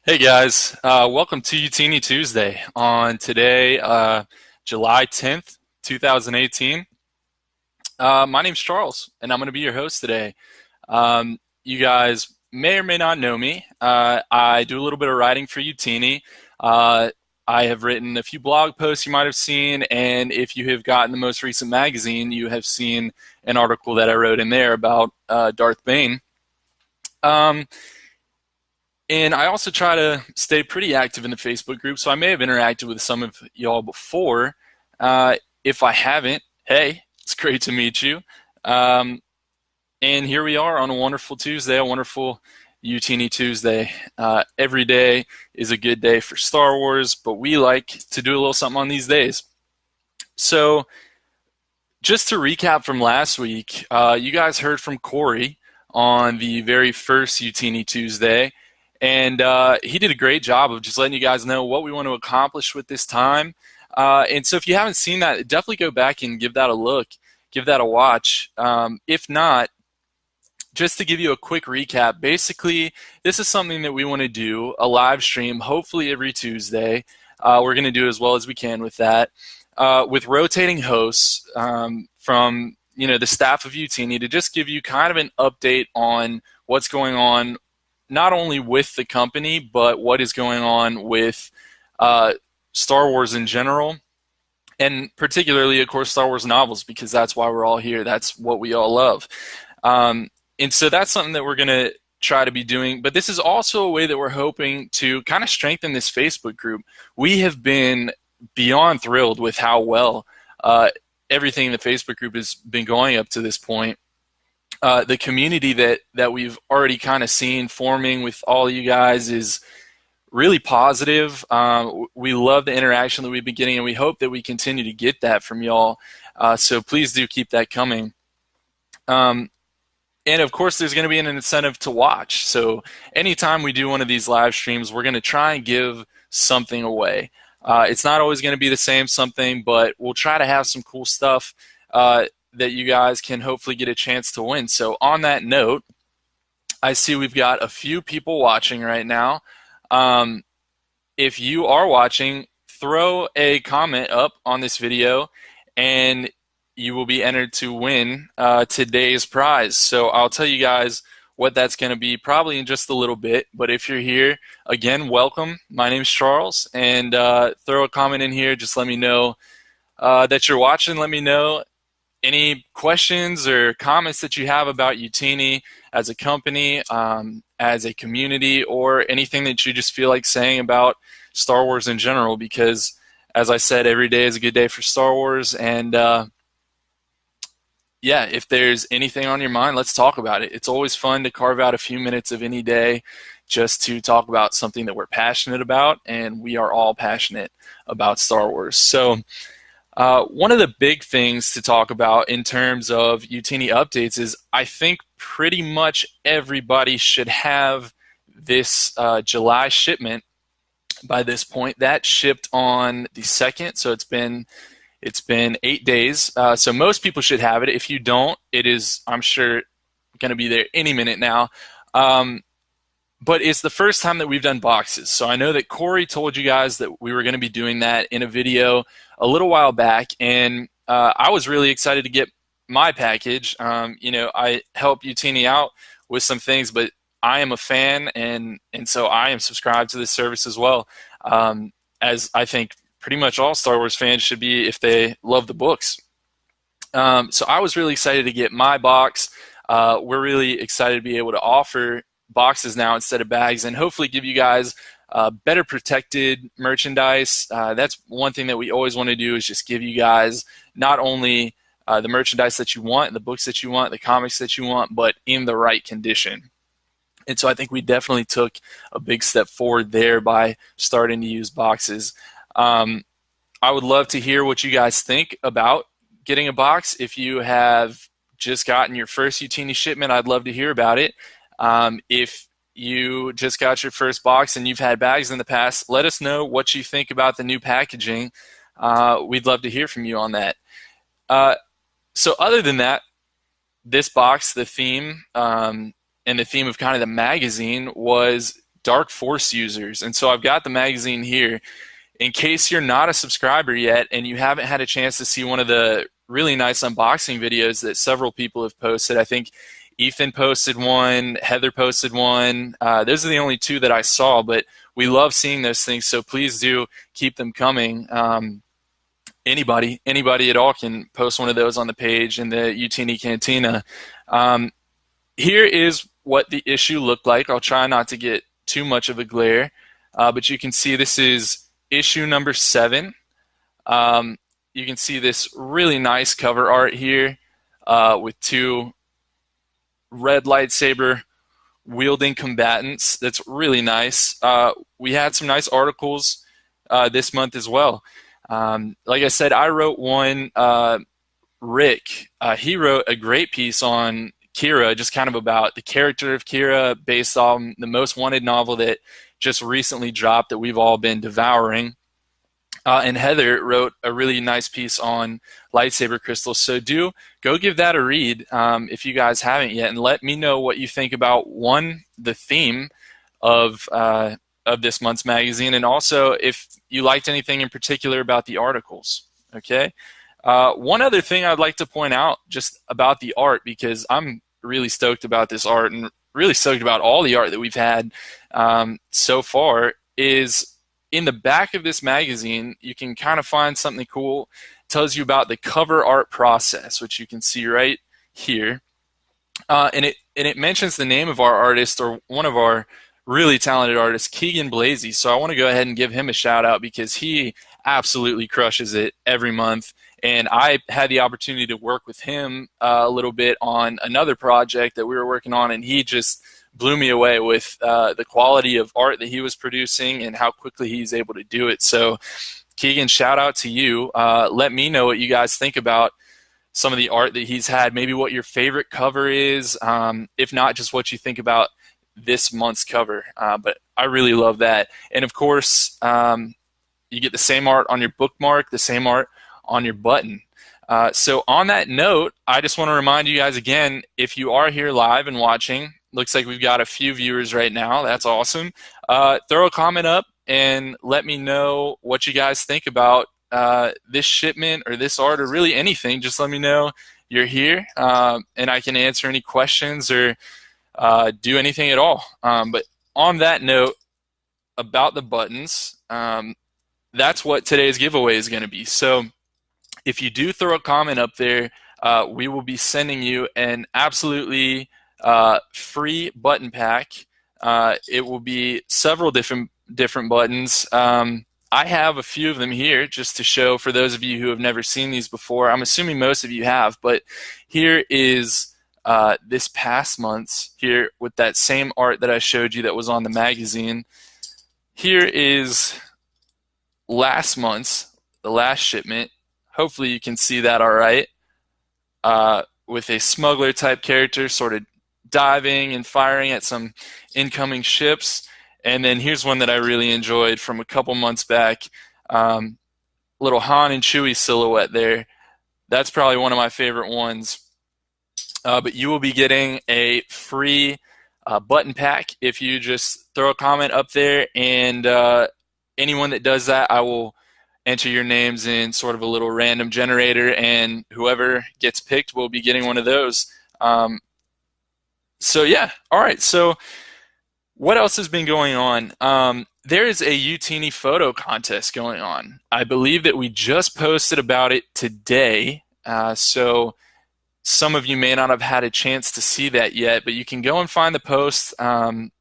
Hey guys, welcome to Youtini Tuesday on today, July 10th, 2018. My name's Charles, and I'm going to be your host today. You guys may or may not know me. I do a little bit of writing for Youtini. Uh, I have written a few blog posts you might have seen, and if you have gotten the most recent magazine, you have seen an article that I wrote in there about Darth Bane. Um, And I also try to stay pretty active in the Facebook group, so I may have interacted with some of y'all before. If I haven't, hey, it's great to meet you. Um, and here we are on a wonderful Tuesday, a wonderful Youtini Tuesday. Every day is a good day for Star Wars, but we like to do a little something on these days. So, just to recap from last week, you guys heard from Corey on the very first Youtini Tuesday. And he did a great job of just letting you guys know what we want to accomplish with this time. And so if you haven't seen that, definitely go back and give that a look, give that a watch. If not, just to give you a quick recap, basically, this is something that we want to do, a live stream, hopefully every Tuesday. We're going to do as well as we can with that, with rotating hosts from the staff of Youtini to just give you kind of an update on what's going on not only with the company, but what is going on with Star Wars in general, and particularly, of course, Star Wars novels, because that's why we're all here. That's what we all love. And so that's something that we're going to try to be doing. But this is also a way that we're hoping to kind of strengthen this Facebook group. We have been beyond thrilled with how well everything in the Facebook group has been going up to this point. The community that we've already kind of seen forming with all of you guys is really positive. We love the interaction that we've been getting, and we hope that we continue to get that from y'all. So please do keep that coming. And of course, there's going to be an incentive to watch. So anytime we do one of these live streams, we're going to try and give something away. It's not always going to be the same something, but we'll try to have some cool stuff that you guys can hopefully get a chance to win. So on that note, I see we've got a few people watching right now. If you are watching, throw a comment up on this video and you will be entered to win today's prize. So I'll tell you guys what that's going to be probably in just a little bit. But if you're here, again, welcome. My name's Charles, and throw a comment in here. Just let me know that you're watching. Let me know any questions or comments that you have about Youtini as a company, as a community, or anything that you just feel like saying about Star Wars in general, because as I said, every day is a good day for Star Wars. And yeah, if there's anything on your mind, let's talk about it. It's always fun to carve out a few minutes of any day just to talk about something that we're passionate about, and we are all passionate about Star Wars. So one of the big things to talk about in terms of Youtini updates is I think pretty much everybody should have this July shipment by this point. That shipped on the 2nd, so it's been 8 days. So most people should have it. If you don't, it is, I'm sure, going to be there any minute now. But it's the first time that we've done boxes. So I know that Corey told you guys that we were going to be doing that in a video a little while back, and I was really excited to get my package. I help Youtini out with some things, but I am a fan, and so I am subscribed to this service as well, as I think pretty much all Star Wars fans should be if they love the books. So I was really excited to get my box. We're really excited to be able to offer boxes now instead of bags, and hopefully give you guys better protected merchandise. That's one thing that we always want to do, is just give you guys not only the merchandise that you want, the books that you want, the comics that you want, but in the right condition. And so I think we definitely took a big step forward there by starting to use boxes. I would love to hear what you guys think about getting a box. If you have just gotten your first Youtini shipment, I'd love to hear about it. If you just got your first box and you've had bags in the past, let us know what you think about the new packaging. We'd love to hear from you on that. So other than that, this box, the theme, and the theme of kind of the magazine was Dark Force users. And so I've got the magazine here. In case you're not a subscriber yet and you haven't had a chance to see one of the really nice unboxing videos that several people have posted, I think Ethan posted one, Heather posted one. Those are the only two that I saw, but we love seeing those things, so please do keep them coming. Anybody at all can post one of those on the page in the Youtini Cantina. Here is what the issue looked like. I'll try not to get too much of a glare, but you can see this is issue number 7. You can see this really nice cover art here with 2 red lightsaber wielding combatants. That's really nice. We had some nice articles this month as well. Like I said, I wrote one. Rick, he wrote a great piece on Kira, just kind of about the character of Kira based on the Most Wanted novel that just recently dropped that we've all been devouring. And Heather wrote a really nice piece on lightsaber crystals. So do go give that a read if you guys haven't yet, and let me know what you think about, one, the theme of this month's magazine, and also if you liked anything in particular about the articles. Okay. One other thing I'd like to point out just about the art, because I'm really stoked about this art and really stoked about all the art that we've had so far, is in the back of this magazine, you can kind of find something cool. It tells you about the cover art process, which you can see right here. And it mentions the name of our artist, or one of our really talented artists, Keegan Blasey. So I want to go ahead and give him a shout out, because he absolutely crushes it every month. And I had the opportunity to work with him a little bit on another project that we were working on, and he just blew me away with the quality of art that he was producing and how quickly he's able to do it. So Keegan, shout out to you. Let me know what you guys think about some of the art that he's had, maybe what your favorite cover is, if not, just what you think about this month's cover. But I really love that. And of course, you get the same art on your bookmark, the same art on your button. So on that note, I just want to remind you guys again, if you are here live and watching, looks like we've got a few viewers right now. That's awesome. Throw a comment up and let me know what you guys think about this shipment or this art, or really anything. Just let me know you're here, and I can answer any questions or do anything at all. But on that note, about the buttons, that's what today's giveaway is going to be. So if you do throw a comment up there, we will be sending you an absolutely free button pack. It will be several different buttons. I have a few of them here just to show for those of you who have never seen these before. I'm assuming most of you have, but here is this past month's here with that same art that I showed you that was on the magazine. Here is last month's, the last shipment. Hopefully you can see that all right. With a smuggler type character sort of diving and firing at some incoming ships. And then here's one that I really enjoyed from a couple months back. Little Han and Chewie silhouette there. That's probably one of my favorite ones. But you will be getting a free button pack if you just throw a comment up there, and anyone that does that, I will enter your names in sort of a little random generator, and whoever gets picked will be getting one of those. So yeah, all right. So what else has been going on? There is a Youtini photo contest going on. I believe that we just posted about it today. So some of you may not have had a chance to see that yet, but you can go and find the post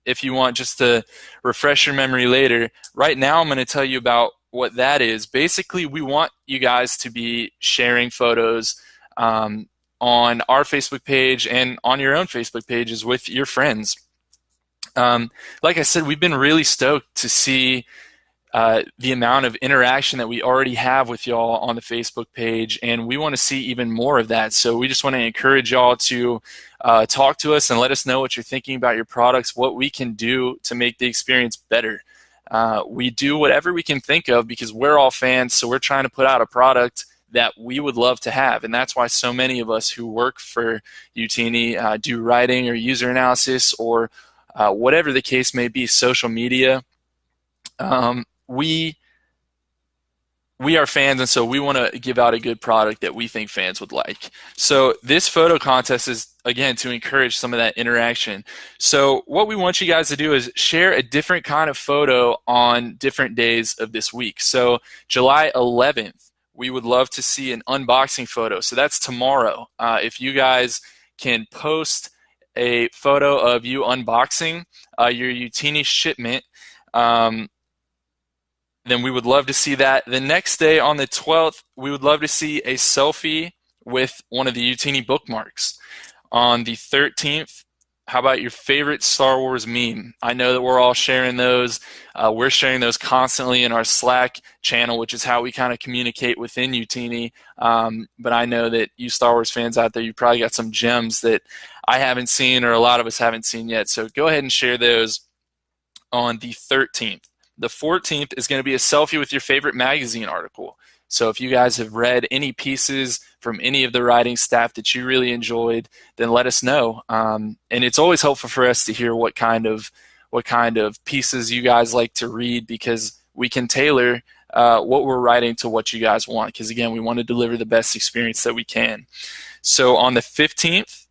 if you want, just to refresh your memory later. Right now, I'm going to tell you about what that is. Basically, we want you guys to be sharing photos on our Facebook page and on your own Facebook pages with your friends. Like I said, we've been really stoked to see the amount of interaction that we already have with y'all on the Facebook page, and we want to see even more of that. So we just want to encourage y'all to talk to us and let us know what you're thinking about your products, what we can do to make the experience better. We do whatever we can think of because we're all fans, so we're trying to put out a product that we would love to have, and that's why so many of us who work for Youtini do writing or user analysis or whatever the case may be, social media. We are fans, and so we want to give out a good product that we think fans would like. So this photo contest is, again, to encourage some of that interaction. So what we want you guys to do is share a different kind of photo on different days of this week. So July 11th, we would love to see an unboxing photo. So that's tomorrow. If you guys can post a photo of you unboxing your Youtini shipment, then we would love to see that. The next day, on the 12th, we would love to see a selfie with one of the Youtini bookmarks. On the 13th, how about your favorite Star Wars meme? I know that we're all sharing those. We're sharing those constantly in our Slack channel, which is how we kind of communicate within Youtini. But I know that you Star Wars fans out there, you probably got some gems that I haven't seen or a lot of us haven't seen yet. So go ahead and share those on the 13th. The 14th is going to be a selfie with your favorite magazine article. So if you guys have read any pieces from any of the writing staff that you really enjoyed, then let us know. And it's always helpful for us to hear what kind of pieces you guys like to read, because we can tailor what we're writing to what you guys want. Because again, we want to deliver the best experience that we can. So on the 15th,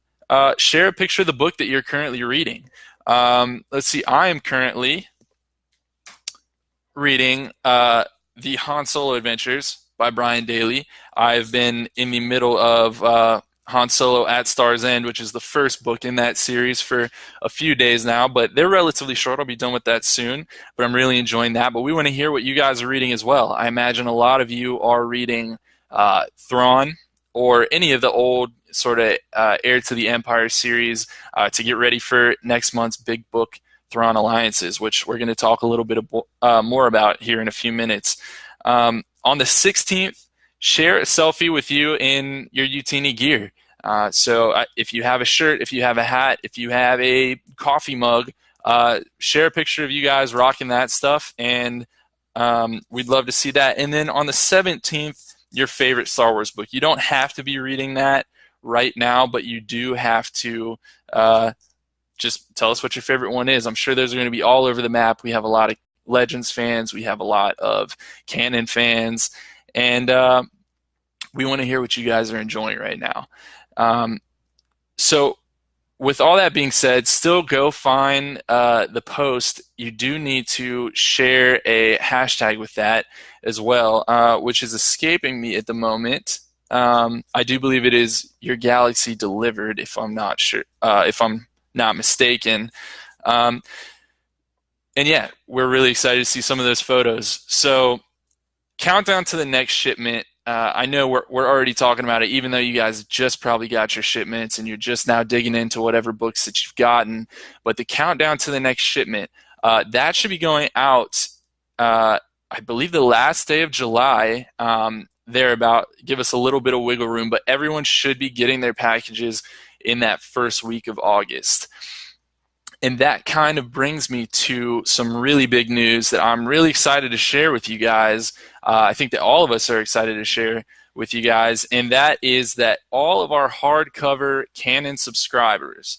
share a picture of the book that you're currently reading. Let's see, I am currently reading the Han Solo Adventures by Brian Daley. I've been in the middle of Han Solo at Star's End, which is the first book in that series, for a few days now, but they're relatively short. I'll be done with that soon, but I'm really enjoying that. But we want to hear what you guys are reading as well. I imagine a lot of you are reading Thrawn or any of the old sort of Heir to the Empire series to get ready for next month's big book, Thrawn Alliances, which we're going to talk a little bit more about here in a few minutes. On the 16th, share a selfie with you in your Youtini gear. So if you have a shirt, if you have a hat, if you have a coffee mug, share a picture of you guys rocking that stuff, and we'd love to see that. And then on the 17th, your favorite Star Wars book. You don't have to be reading that right now, but you do have to just tell us what your favorite one is. I'm sure those are going to be all over the map. We have a lot of Legends fans. We have a lot of Canon fans. And we want to hear what you guys are enjoying right now. So with all that being said, still go find the post. You do need to share a hashtag with that as well, which is escaping me at the moment. I do believe it is Your Galaxy Delivered, if I'm not sure, if I'm not mistaken. And yeah, we're really excited to see some of those photos. So countdown to the next shipment. I know we're already talking about it, even though you guys just probably got your shipments and you're just now digging into whatever books that you've gotten. But the countdown to the next shipment, that should be going out, I believe, the last day of July, thereabout. Give us a little bit of wiggle room, but everyone should be getting their packages in that first week of August. And that kind of brings me to some really big news that I'm really excited to share with you guys. I think that all of us are excited to share with you guys, and that is that all of our hardcover Canon subscribers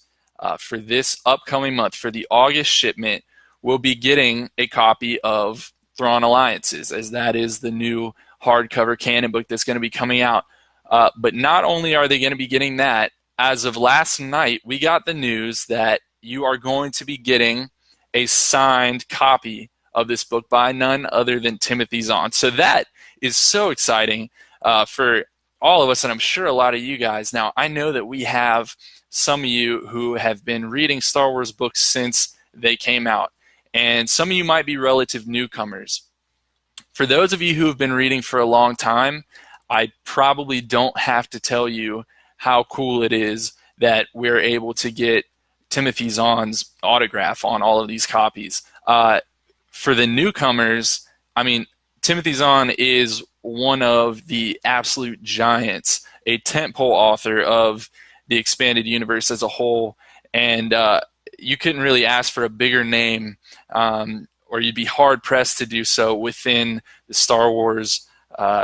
for this upcoming month, for the August shipment, will be getting a copy of Thrawn Alliances, as that is the new hardcover Canon book that's going to be coming out. But not only are they going to be getting that, as of last night, we got the news that you are going to be getting a signed copy of this book by none other than Timothy Zahn. So that is so exciting for all of us, and I'm sure a lot of you guys. Now, I know that we have some of you who have been reading Star Wars books since they came out, and some of you might be relative newcomers. For those of you who have been reading for a long time, I probably don't have to tell you how cool it is that we're able to get Timothy Zahn's autograph on all of these copies. For the newcomers, I mean, Timothy Zahn is one of the absolute giants, a tentpole author of the expanded universe as a whole, and you couldn't really ask for a bigger name, or you'd be hard-pressed to do so within the Star Wars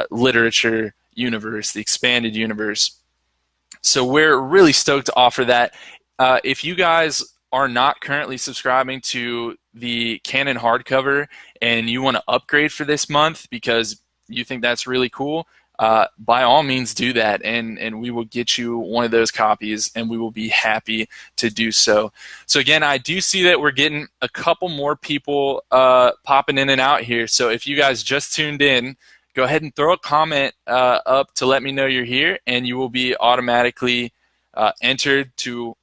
literature universe, the expanded universe. So we're really stoked to offer that. If you guys are not currently subscribing to the Canon hardcover and you want to upgrade for this month because you think that's really cool, by all means do that, and we will get you one of those copies, and we will be happy to do so. So again, I do see that we're getting a couple more people popping in and out here. So if you guys just tuned in, go ahead and throw a comment up to let me know you're here, and you will be automatically entered to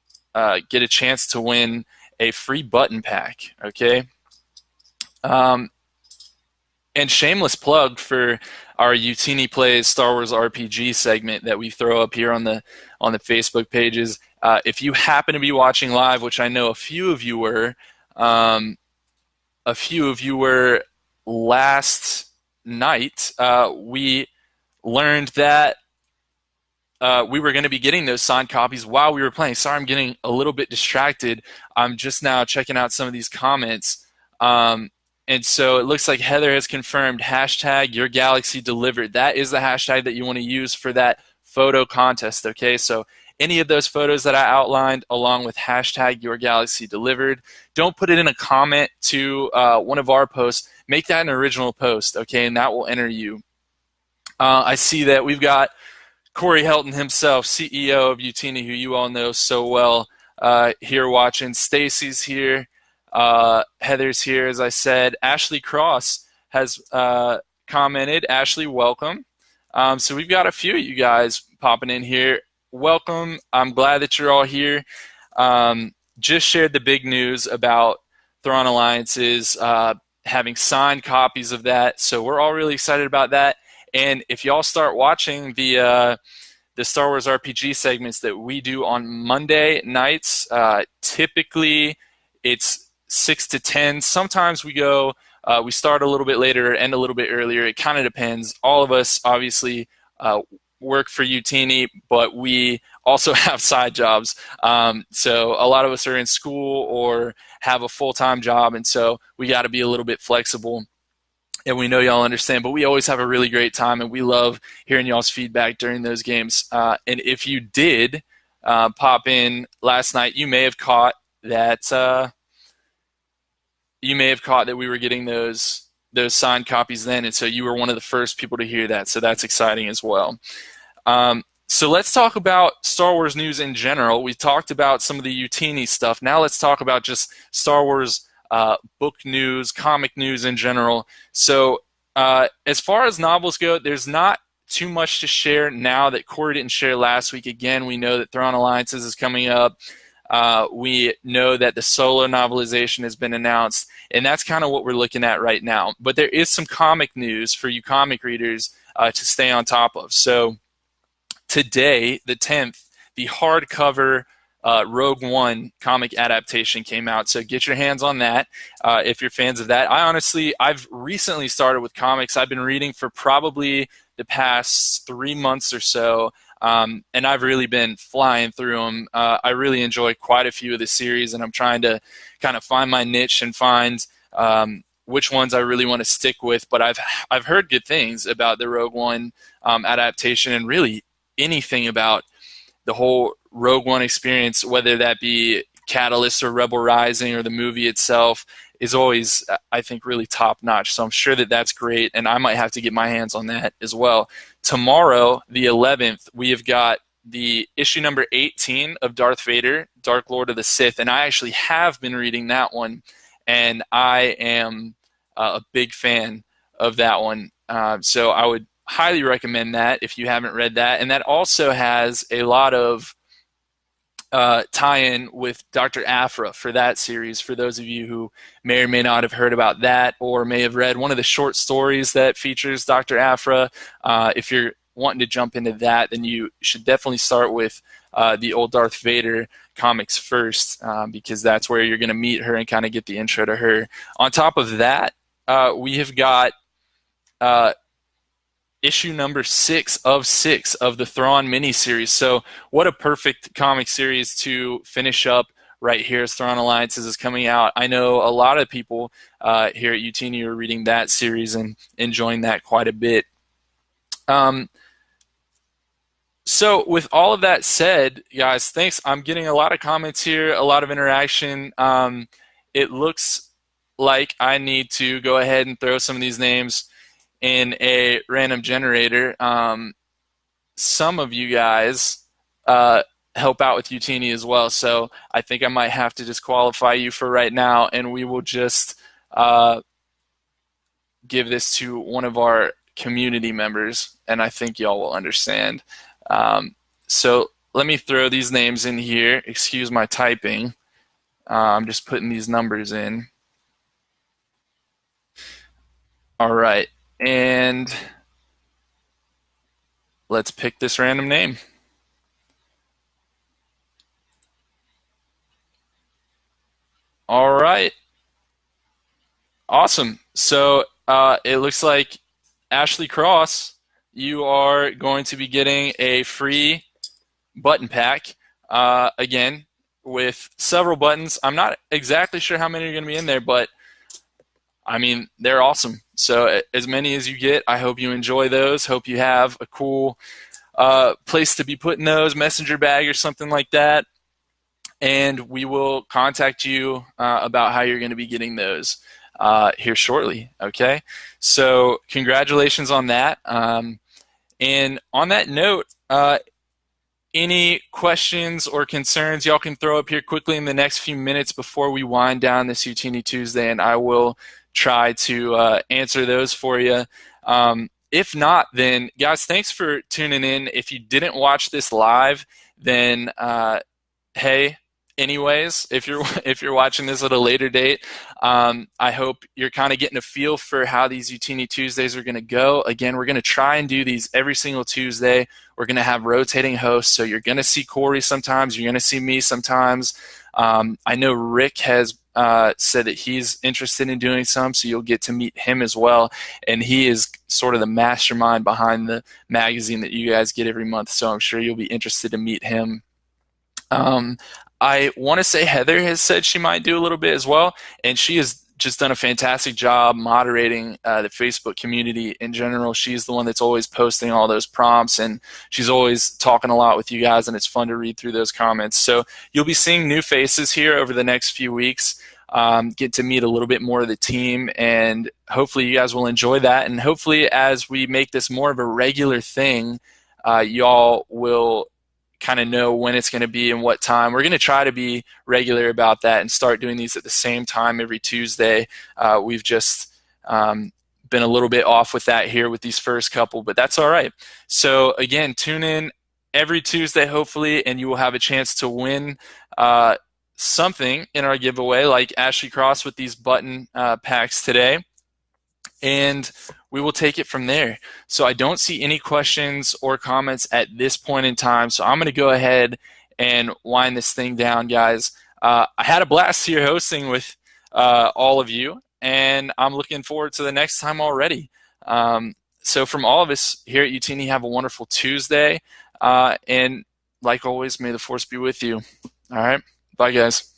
get a chance to win a free button pack. Okay. And shameless plug for our Youtini Plays Star Wars RPG segment that we throw up here on the Facebook pages. If you happen to be watching live, which I know a few of you were, last night, we learned that we were going to be getting those signed copies while we were playing. Sorry, I'm getting a little bit distracted. I'm just now checking out some of these comments. And so it looks like Heather has confirmed hashtag your galaxy delivered. That is the hashtag that you want to use for that photo contest. Okay, so any of those photos that I outlined along with hashtag your galaxy delivered, don't put it in a comment to one of our posts. Make that an original post, okay, and that will enter you. I see that we've got Corey Helton himself, CEO of Youtini, who you all know so well, here watching. Stacy's here. Heather's here, as I said. Ashley Cross has commented. Ashley, welcome. So we've got a few of you guys popping in here. Welcome. I'm glad that you're all here. Just shared the big news about Thrawn Alliances having signed copies of that. So we're all really excited about that. And if y'all start watching the Star Wars RPG segments that we do on Monday nights, typically it's 6 to 10. Sometimes we start a little bit later, end a little bit earlier. It kind of depends. All of us obviously work for Youtini, but we also have side jobs. So a lot of us are in school or have a full-time job, and so we got to be a little bit flexible. And we know y'all understand, but we always have a really great time, and we love hearing y'all's feedback during those games. And if you did pop in last night, you may have caught that. You may have caught that we were getting those signed copies then, and so you were one of the first people to hear that. So that's exciting as well. So let's talk about Star Wars news in general. We talked about some of the Youtini stuff. Now let's talk about just Star Wars book news, comic news in general. So as far as novels go, there's not too much to share now that Corey didn't share last week. Again, we know that Thrawn Alliances is coming up. We know that the solo novelization has been announced, and that's kind of what we're looking at right now. But there is some comic news for you comic readers to stay on top of. So today, the 10th, the hardcover Rogue One comic adaptation came out. So get your hands on that if you're fans of that. I've recently started with comics. I've been reading for probably the past 3 months or so. And I've really been flying through them. I really enjoy quite a few of the series, and I'm trying to kind of find my niche and find which ones I really want to stick with. But I've heard good things about the Rogue One adaptation, and really anything about the whole Rogue One experience, whether that be Catalyst or Rebel Rising or the movie itself, is always, I think, really top-notch. So I'm sure that that's great, and I might have to get my hands on that as well. Tomorrow, the 11th, we have got the issue number 18 of Darth Vader, Dark Lord of the Sith, and I actually have been reading that one, and I am a big fan of that one. So I would highly recommend that if you haven't read that. And that also has a lot of tie-in with Dr. Aphra for that series, for those of you who may or may not have heard about that or may have read one of the short stories that features Dr. Aphra. If you're wanting to jump into that, then you should definitely start with the old Darth Vader comics first, because that's where you're going to meet her and kind of get the intro to her. On top of that, we have got issue number 6 of the Thrawn miniseries. So what a perfect comic series to finish up right here as Thrawn Alliances is coming out. I know a lot of people here at Youtini are reading that series and enjoying that quite a bit. So with all of that said, guys, thanks. I'm getting a lot of comments here, a lot of interaction. It looks like I need to go ahead and throw some of these names in a random generator. Some of you guys help out with Youtini as well, so I think I might have to disqualify you for right now, and we will just give this to one of our community members, and I think y'all will understand. So let me throw these names in here. Excuse my typing. I'm just putting these numbers in. All right, and let's pick this random name. All right, awesome. So it looks like Ashley Cross, you are going to be getting a free button pack. Again, with several buttons. I'm not exactly sure how many are going to be in there, but I mean, they're awesome. So as many as you get, I hope you enjoy those. Hope you have a cool place to be putting those, messenger bag or something like that. And we will contact you about how you're going to be getting those here shortly. Okay, so congratulations on that. And on that note, any questions or concerns y'all can throw up here quickly in the next few minutes before we wind down this Youtini Tuesday, and I will try to answer those for you. If not, then guys, thanks for tuning in. If you didn't watch this live, then hey, anyways, if you're watching this at a later date, I hope you're kind of getting a feel for how these Youtini Tuesdays are going to go. Again, we're going to try and do these every single Tuesday. We're going to have rotating hosts, so you're going to see Corey sometimes, you're going to see me sometimes. I know Rick has said that he's interested in doing some, so you'll get to meet him as well. And he is sort of the mastermind behind the magazine that you guys get every month, so I'm sure you'll be interested to meet him. I want to say Heather has said she might do a little bit as well, and she has just done a fantastic job moderating the Facebook community in general. She's the one that's always posting all those prompts, and she's always talking a lot with you guys, and it's fun to read through those comments. So you'll be seeing new faces here over the next few weeks, get to meet a little bit more of the team, and hopefully you guys will enjoy that. And hopefully as we make this more of a regular thing, y'all will kind of know when it's going to be and what time. We're going to try to be regular about that and start doing these at the same time every Tuesday. We've just been a little bit off with that here with these first couple, but that's all right. So again, tune in every Tuesday, hopefully, and you will have a chance to win something in our giveaway, like Ashley Cross with these button packs today. And we will take it from there. So I don't see any questions or comments at this point in time. So I'm going to go ahead and wind this thing down, guys. I had a blast here hosting with all of you, and I'm looking forward to the next time already. So from all of us here at Youtini, have a wonderful Tuesday. And like always, may the force be with you. All right. Bye, guys.